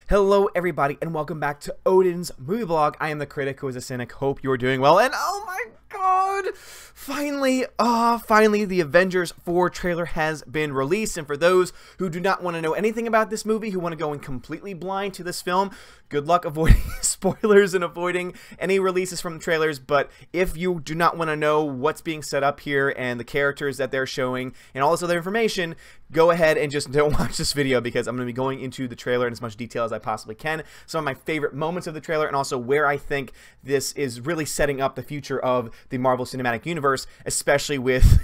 Hello everybody and welcome back to Odin's movie blog. I am the critic who is a cynic. Hope you're doing well. And oh my god, finally the Avengers 4 trailer has been released. And for those who do not want to know anything about this movie, who want to go in completely blind to this film, good luck avoiding spoilers and avoiding any releases from the trailers. But if you do not want to know what's being set up here and the characters that they're showing and all this other information, go ahead and just don't watch this video, because I'm going to be going into the trailer in as much detail as I possibly can. Some of my favorite moments of the trailer, and also where I think this is really setting up the future of the Marvel Cinematic Universe, especially with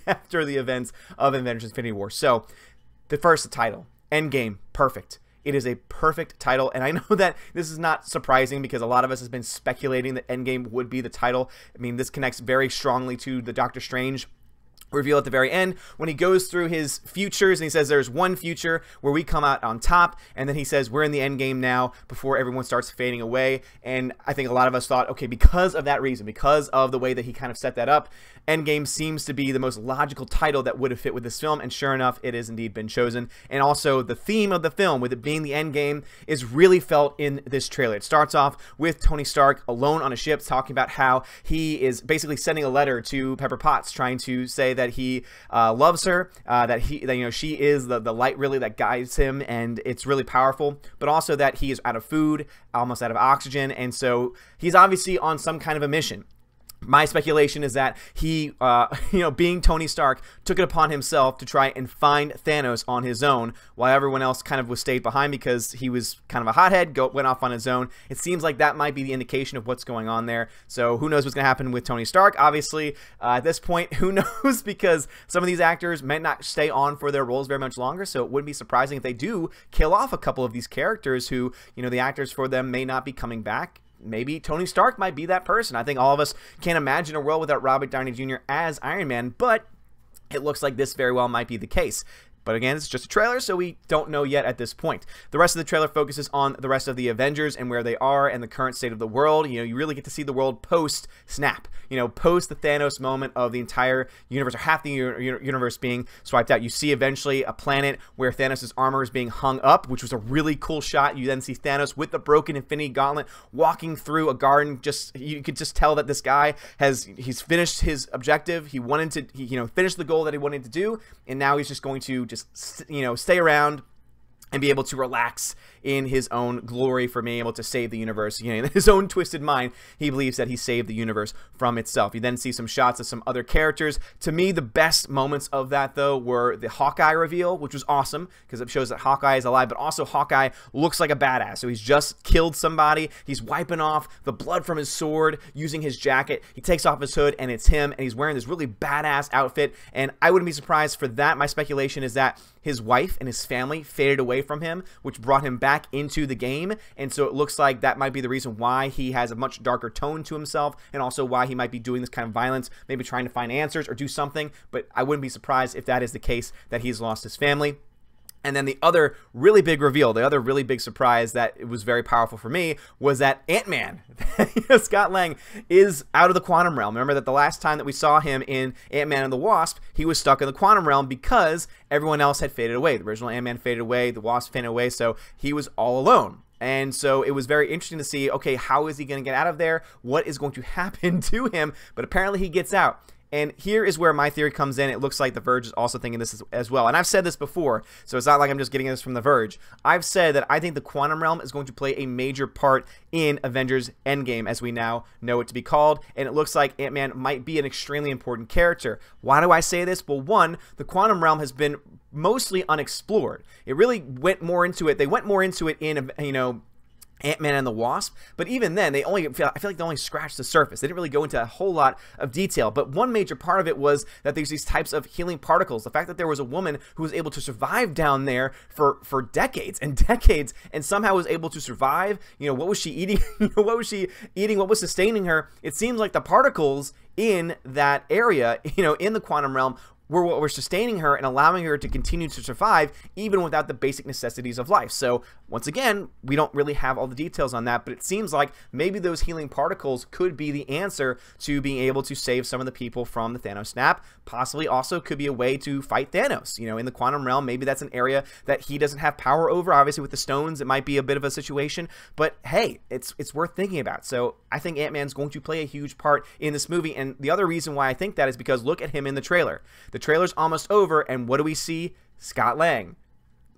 after the events of Avengers Infinity War. So, the title, Endgame, perfect. It is a perfect title, and I know that this is not surprising because a lot of us has been speculating that Endgame would be the title. I mean, this connects very strongly to the Doctor Strange reveal at the very end when he goes through his futures and he says there's one future where we come out on top, and then he says we're in the end game now before everyone starts fading away. And I think a lot of us thought, okay, because of that reason, because of the way that he kind of set that up, Endgame seems to be the most logical title that would have fit with this film, and sure enough, it has indeed been chosen. And also the theme of the film, with it being the end game, is really felt in this trailer. It starts off with Tony Stark alone on a ship talking about how he is basically sending a letter to Pepper Potts trying to say that he loves her, that you know, she is the light really that guides him, and it's really powerful, but also that he is out of food, almost out of oxygen, and so he's obviously on some kind of a mission. My speculation is that he, you know, being Tony Stark, took it upon himself to try and find Thanos on his own, while everyone else kind of was stayed behind because he was kind of a hothead, went off on his own. It seems like that might be the indication of what's going on there. So who knows what's going to happen with Tony Stark? Obviously, at this point, who knows, because some of these actors might not stay on for their roles very much longer, so it wouldn't be surprising if they do kill off a couple of these characters who, you know, the actors for them may not be coming back. Maybe Tony Stark might be that person. I think all of us can't imagine a world without Robert Downey Jr. as Iron Man, but it looks like this very well might be the case. But again, it's just a trailer, so we don't know yet at this point. The rest of the trailer focuses on the rest of the Avengers and where they are and the current state of the world. You know, you really get to see the world post-snap. You know, post the Thanos moment of the entire universe, or half the universe being swiped out. You see eventually a planet where Thanos' armor is being hung up, which was a really cool shot. You then see Thanos with the broken Infinity Gauntlet walking through a garden. You could just tell that this guy he's finished his objective. He wanted to, you know, finish the goal that he wanted to do, and now he's just going to stay around and be able to relax in his own glory for being able to save the universe. You know, in his own twisted mind, he believes that he saved the universe from itself. You then see some shots of some other characters. To me, the best moments of that, though, were the Hawkeye reveal, which was awesome because it shows that Hawkeye is alive, but also Hawkeye looks like a badass. So he's just killed somebody. He's wiping off the blood from his sword using his jacket. He takes off his hood, and it's him, and he's wearing this really badass outfit, and I wouldn't be surprised for that. My speculation is that his wife and his family faded away from him, which brought him back into the game, and so it looks like that might be the reason why he has a much darker tone to himself, and also why he might be doing this kind of violence, maybe trying to find answers or do something. But I wouldn't be surprised if that is the case, that he's lost his family. And then the other really big reveal, the other really big surprise that it was very powerful for me, was that Ant-Man, Scott Lang, is out of the quantum realm. Remember that the last time that we saw him in Ant-Man and the Wasp, he was stuck in the quantum realm because everyone else had faded away. The original Ant-Man faded away, the Wasp faded away, so he was all alone. And so it was very interesting to see, okay, how is he going to get out of there? What is going to happen to him? But apparently he gets out. And here is where my theory comes in. It looks like The Verge is also thinking this as well. And I've said this before, so it's not like I'm just getting this from The Verge. I've said that I think the quantum realm is going to play a major part in Avengers Endgame, as we now know it to be called. And it looks like Ant-Man might be an extremely important character. Why do I say this? Well, one, the quantum realm has been mostly unexplored. It really went more into it. They went more into it in, you know, Ant-Man and the Wasp, but even then, I feel like they only scratched the surface. They didn't really go into a whole lot of detail, but one major part of it was that there's these types of healing particles. The fact that there was a woman who was able to survive down there for decades and decades, and somehow was able to survive. You know, what was she eating? What was she eating? What was sustaining her? It seems like the particles in that area, you know, in the quantum realm, we're sustaining her and allowing her to continue to survive even without the basic necessities of life. So once again, we don't really have all the details on that, but it seems like maybe those healing particles could be the answer to being able to save some of the people from the Thanos snap. Possibly also could be a way to fight Thanos. You know, in the quantum realm, maybe that's an area that he doesn't have power over. Obviously with the stones, it might be a bit of a situation, but hey, it's worth thinking about. So I think Ant-Man's going to play a huge part in this movie, and the other reason why I think that is because look at him in the trailer. The trailer's almost over, and what do we see? Scott Lang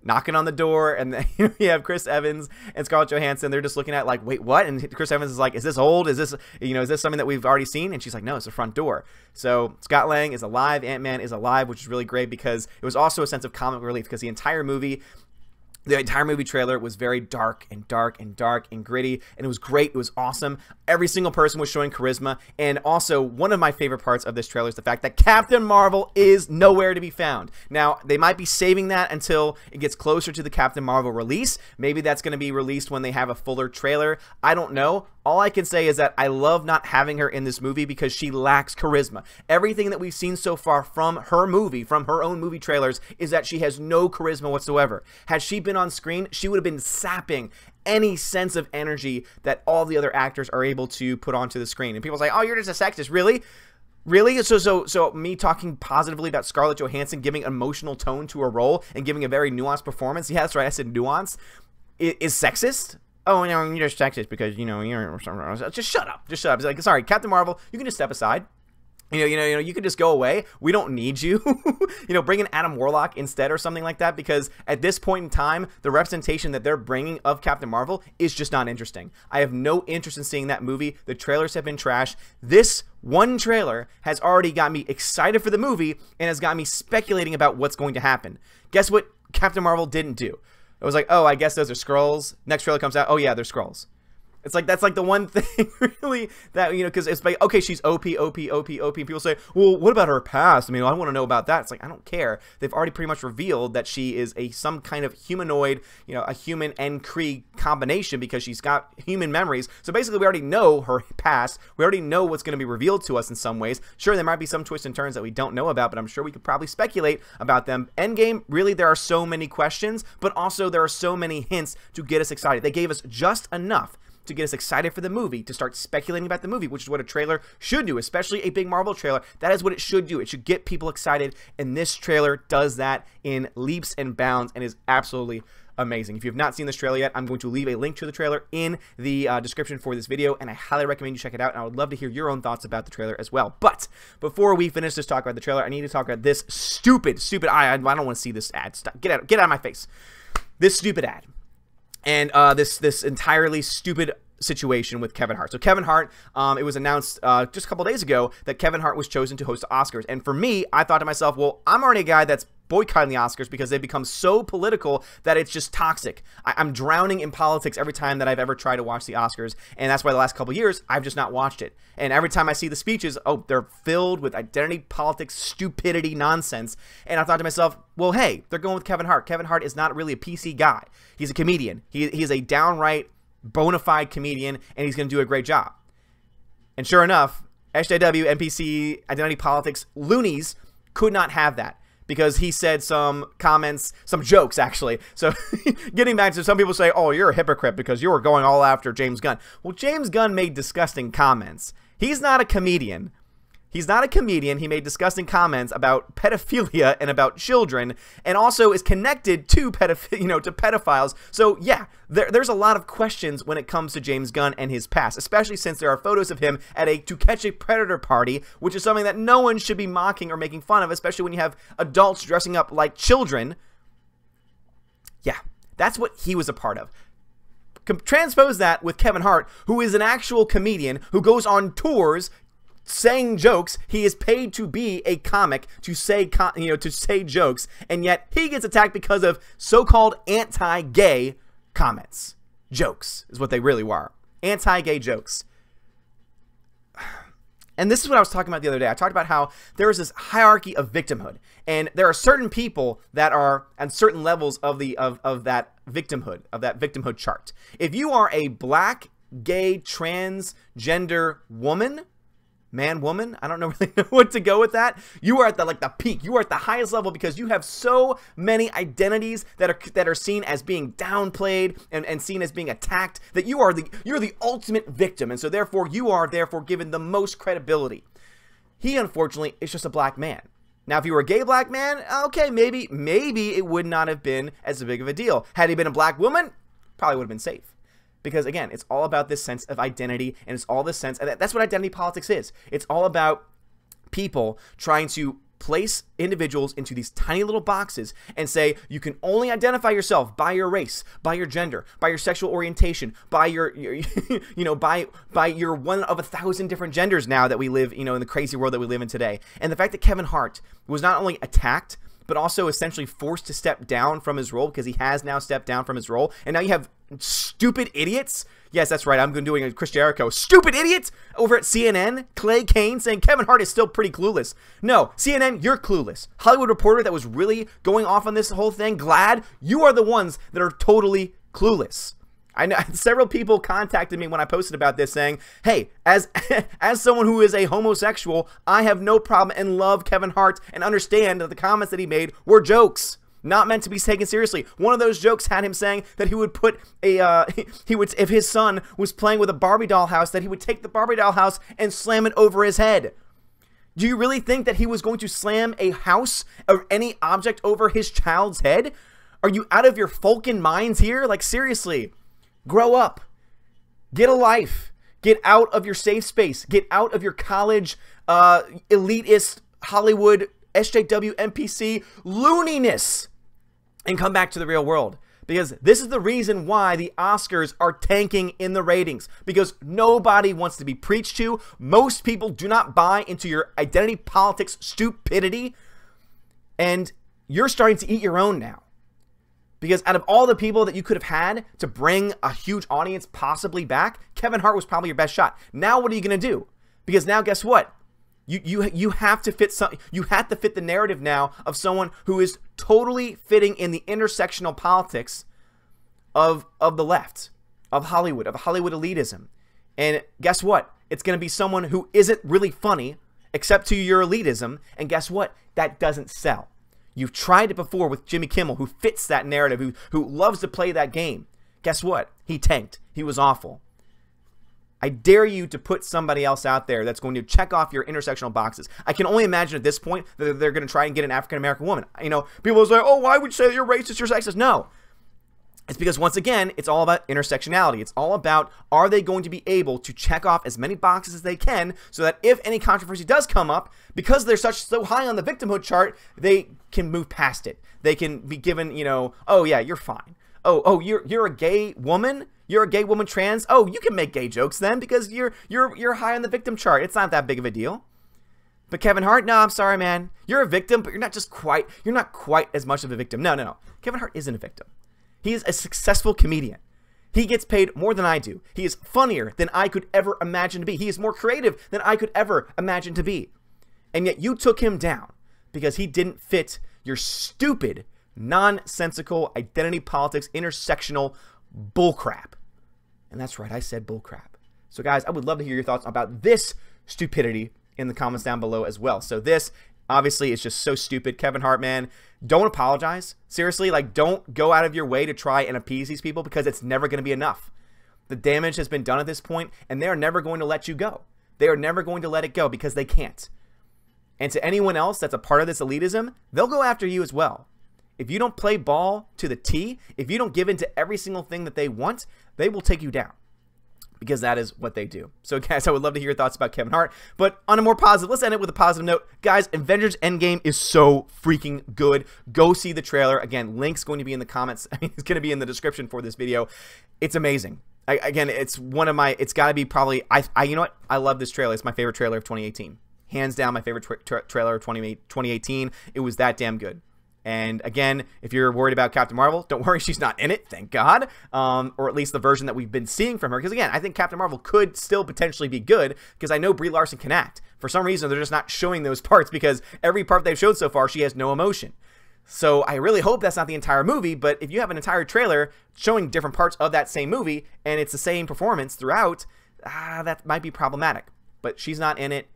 knocking on the door, and then you have Chris Evans and Scarlett Johansson. They're just looking at like, wait, what? And Chris Evans is like, is this old? Is this, is this something that we've already seen? And she's like, no, it's the front door. So Scott Lang is alive. Ant-Man is alive, which is really great because it was also a sense of comic relief because the entire movie trailer was very dark and gritty, and it was great. It was awesome. Every single person was showing charisma, and also one of my favorite parts of this trailer is the fact that Captain Marvel is nowhere to be found. Now, they might be saving that until it gets closer to the Captain Marvel release. Maybe that's going to be released when they have a fuller trailer. I don't know. All I can say is that I love not having her in this movie because she lacks charisma. Everything that we've seen so far from her movie, from her own movie trailers, is that she has no charisma whatsoever. Had she been on screen, she would have been sapping any sense of energy that all the other actors are able to put onto the screen. And people say, oh, you're just a sexist. Really? Really? So me talking positively about Scarlett Johansson giving emotional tone to a role and giving a very nuanced performance, yeah, that's right, I said nuance, is sexist? Oh, no, you're just sexist because, you're... Just shut up. Just shut up. It's like, sorry, Captain Marvel, you can just step aside. You can just go away. We don't need you. Bring in Adam Warlock instead or something like that, because at this point in time, the representation that they're bringing of Captain Marvel is just not interesting. I have no interest in seeing that movie. The trailers have been trash. This one trailer has already got me excited for the movie and has got me speculating about what's going to happen. Guess what Captain Marvel didn't do? It was like, oh, I guess those are Skrulls. Next trailer comes out, oh yeah, they're Skrulls. It's like, that's like the one thing really that, because it's like, okay, she's OP. People say, well, what about her past? I mean, I want to know about that. It's like, I don't care. They've already pretty much revealed that she is some kind of humanoid, a human and Kree combination because she's got human memories. So basically, we already know her past. We already know what's going to be revealed to us in some ways. Sure, there might be some twists and turns that we don't know about, but I'm sure we could probably speculate about them. Endgame, really, there are so many questions, but also there are so many hints to get us excited. They gave us just enough to get us excited for the movie, to start speculating about the movie, which is what a trailer should do, especially a big Marvel trailer. That is what it should do. It should get people excited, and this trailer does that in leaps and bounds and is absolutely amazing. If you have not seen this trailer yet, I'm going to leave a link to the trailer in the description for this video, and I highly recommend you check it out, and I would love to hear your own thoughts about the trailer as well. But before we finish this talk about the trailer, I need to talk about this stupid, I don't want to see this ad. Stop. Get out of my face. This stupid ad. And this entirely stupid situation with Kevin Hart. So Kevin Hart, it was announced just a couple days ago that Kevin Hart was chosen to host the Oscars. And for me, I thought to myself, well, I'm already a guy that's boycotting the Oscars because they've become so political that it's just toxic. I'm drowning in politics every time that I've ever tried to watch the Oscars, and that's why the last couple of years I've just not watched it. And every time I see the speeches, oh, they're filled with identity politics, stupidity, nonsense. And I thought to myself, well, hey, they're going with Kevin Hart. Kevin Hart is not really a PC guy. He's a comedian. He's a downright bona fide comedian, and he's going to do a great job. And sure enough, SJW, NPC, identity politics, loonies could not have that, because he said some comments, some jokes actually. So getting back to some people say, oh, you're a hypocrite because you were going all after James Gunn. Well, James Gunn made disgusting comments. He's not a comedian. He's not a comedian. He made disgusting comments about pedophilia and about children, and also is connected to pedophiles. So yeah, there's a lot of questions when it comes to James Gunn and his past, especially since there are photos of him at a To Catch a Predator party, which is something that no one should be mocking or making fun of, especially when you have adults dressing up like children. Yeah, that's what he was a part of. Transpose that with Kevin Hart, who is an actual comedian who goes on tours saying jokes. He is paid to be a comic, to say jokes, and yet he gets attacked because of so-called anti-gay comments. Jokes is what they really were. Anti-gay jokes. And this is what I was talking about the other day. I talked about how there is this hierarchy of victimhood, and there are certain people that are at certain levels of that victimhood chart. If you are a black, gay, transgender woman, man, woman. I don't know really know what to go with that. You are at the peak. You are at the highest level because you have so many identities that are seen as being downplayed and seen as being attacked, that you're the ultimate victim, and so therefore you are given the most credibility. He unfortunately is just a black man. Now, if he were a gay black man, okay, maybe it would not have been as big of a deal. Had he been a black woman, probably would have been safe. Because, again, it's all about this sense of identity, and it's all this sense, and that's what identity politics is. It's all about people trying to place individuals into these tiny little boxes and say you can only identify yourself by your race, by your gender, by your sexual orientation, by your by your one of 1,000 different genders now that we live, in the crazy world that we live in today. And the fact that Kevin Hart was not only attacked, but also essentially forced to step down from his role, because he has now stepped down from his role, and now you have stupid idiots. Yes, that's right. I'm doing a Chris Jericho. Stupid idiots over at CNN. Clay Kane saying Kevin Hart is still pretty clueless. No, CNN, you're clueless. Hollywood Reporter that was really going off on this whole thing. Glad you are the ones that are totally clueless. I know several people contacted me when I posted about this saying, hey, as someone who is a homosexual, I have no problem and love Kevin Hart and understand that the comments that he made were jokes, not meant to be taken seriously. One of those jokes had him saying that he would put if his son was playing with a Barbie doll house, that he would take the Barbie doll house and slam it over his head. Do you really think that he was going to slam a house or any object over his child's head? Are you out of your fucking minds here? Like, seriously. Grow up. Get a life. Get out of your safe space. Get out of your college, elitist, Hollywood, SJW, NPC looniness, and come back to the real world. Because this is the reason why the Oscars are tanking in the ratings. Because nobody wants to be preached to. Most people do not buy into your identity politics stupidity. And you're starting to eat your own now. Because out of all the people that you could have had to bring a huge audience possibly back, Kevin Hart was probably your best shot. Now what are you going to do? Because now guess what? You have to fit the narrative now of someone who is totally fitting in the intersectional politics of the left, of Hollywood elitism. And guess what? It's going to be someone who isn't really funny except to your elitism, and guess what? That doesn't sell. You've tried it before with Jimmy Kimmel, who fits that narrative, who loves to play that game. Guess what? He tanked. He was awful. I dare you to put somebody else out there that's going to check off your intersectional boxes. I can only imagine at this point that they're going to try and get an African-American woman. People will say, oh, why would you say that you're racist, you're sexist? No. It's because, once again, it's all about intersectionality. It's all about, are they going to be able to check off as many boxes as they can so that if any controversy does come up, because they're so high on the victimhood chart, they can move past it. They can be given, oh, yeah, you're fine. Oh, you're a gay woman? You're a gay woman trans? Oh, you can make gay jokes then because you're high on the victim chart. It's not that big of a deal. But Kevin Hart, no, I'm sorry, man. You're a victim, but you're not quite as much of a victim. No. Kevin Hart isn't a victim. He is a successful comedian. He gets paid more than I do. He is funnier than I could ever imagine to be. He is more creative than I could ever imagine to be. And yet you took him down because he didn't fit your stupid, nonsensical identity politics, intersectional bullcrap. And that's right, I said bullcrap. So guys, I would love to hear your thoughts about this stupidity in the comments down below as well. So this, obviously, is just so stupid. Kevin Hart, man, don't apologize. Seriously, don't go out of your way to try and appease these people because it's never going to be enough. The damage has been done at this point, and they are never going to let you go. They are never going to let it go because they can't. And to anyone else that's a part of this elitism, they'll go after you as well. If you don't play ball to the T, if you don't give in to every single thing that they want, they will take you down. Because that is what they do. So guys, I would love to hear your thoughts about Kevin Hart. But on a more positive, let's end it with a positive note. Guys, Avengers Endgame is so freaking good. Go see the trailer. Again, link's going to be in the comments. It's going to be in the description for this video. It's amazing. Again, it's one of my, it's got to be probably, you know what? I love this trailer. It's my favorite trailer of 2018. Hands down, my favorite trailer of 2018. It was that damn good. And again, if you're worried about Captain Marvel, don't worry, she's not in it, thank God. Or at least the version that we've been seeing from her. Because again, I think Captain Marvel could still potentially be good because I know Brie Larson can act. For some reason, they're just not showing those parts because every part they've showed so far, she has no emotion. So I really hope that's not the entire movie, but if you have an entire trailer showing different parts of that same movie and it's the same performance throughout, that might be problematic. But she's not in it.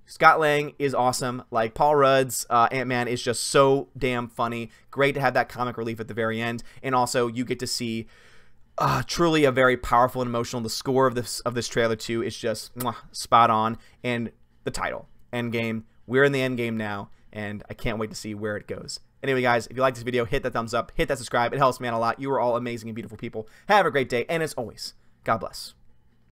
Scott Lang is awesome. Like, Paul Rudd's Ant-Man is just so damn funny. Great to have that comic relief at the very end. And also, you get to see truly a very powerful and emotional. The score of this trailer, too, is just spot on. And the title, Endgame. We're in the Endgame now, and I can't wait to see where it goes. Anyway, guys, if you like this video, hit that thumbs up, hit that subscribe. It helps me out a lot. You are all amazing and beautiful people. Have a great day, and as always, God bless.